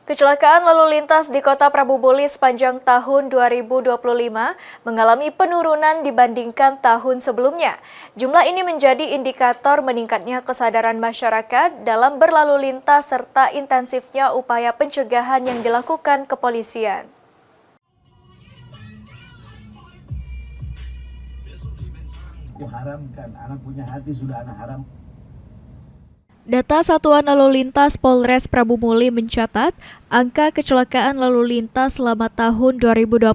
Kecelakaan lalu lintas di Kota Prabu Muli sepanjang tahun 2025 mengalami penurunan dibandingkan tahun sebelumnya. Jumlah ini menjadi indikator meningkatnya kesadaran masyarakat dalam berlalu lintas serta intensifnya upaya pencegahan yang dilakukan kepolisian. Haramkan, anak punya hati sudah anak haram. Data Satuan Lalu Lintas Polres Prabu Muli mencatat, angka kecelakaan lalu lintas selama tahun 2025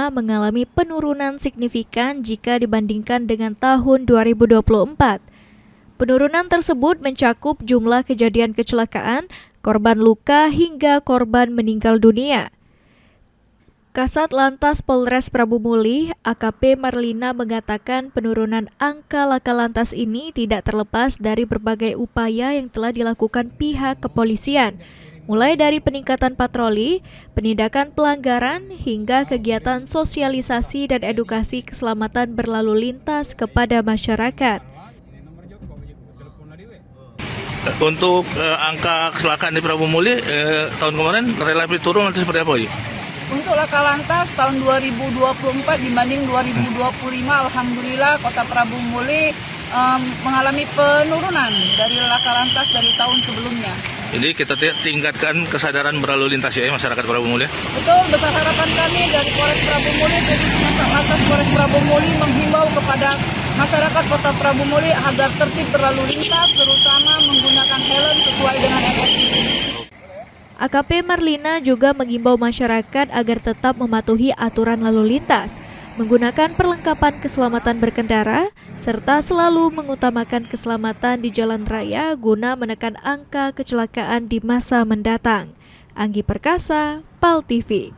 mengalami penurunan signifikan jika dibandingkan dengan tahun 2024. Penurunan tersebut mencakup jumlah kejadian kecelakaan, korban luka hingga korban meninggal dunia. Kasat Lantas Polres Prabu Muli, AKP Marlina mengatakan penurunan angka laka lantas ini tidak terlepas dari berbagai upaya yang telah dilakukan pihak kepolisian, mulai dari peningkatan patroli, penindakan pelanggaran, hingga kegiatan sosialisasi dan edukasi keselamatan berlalu lintas kepada masyarakat. Untuk angka kecelakaan di Prabu Muli tahun kemarin relatif turun atau seperti apa? Untuk laka lantas tahun 2024 dibanding 2025, alhamdulillah Kota Prabu Muli mengalami penurunan dari laka lantas dari tahun sebelumnya. Jadi kita tingkatkan kesadaran berlalu lintas ya masyarakat Prabu Muli. Betul, besar harapan kami dari Polres Prabu Muli, Divisi Lantas Polres Prabu Muli menghimbau kepada masyarakat Kota Prabu Muli agar tertib berlalu lintas, terutama menggunakan helm sesuai dengan SOP. AKP Marlina juga mengimbau masyarakat agar tetap mematuhi aturan lalu lintas, menggunakan perlengkapan keselamatan berkendara, serta selalu mengutamakan keselamatan di jalan raya guna menekan angka kecelakaan di masa mendatang. Anggi Perkasa, PAL TV.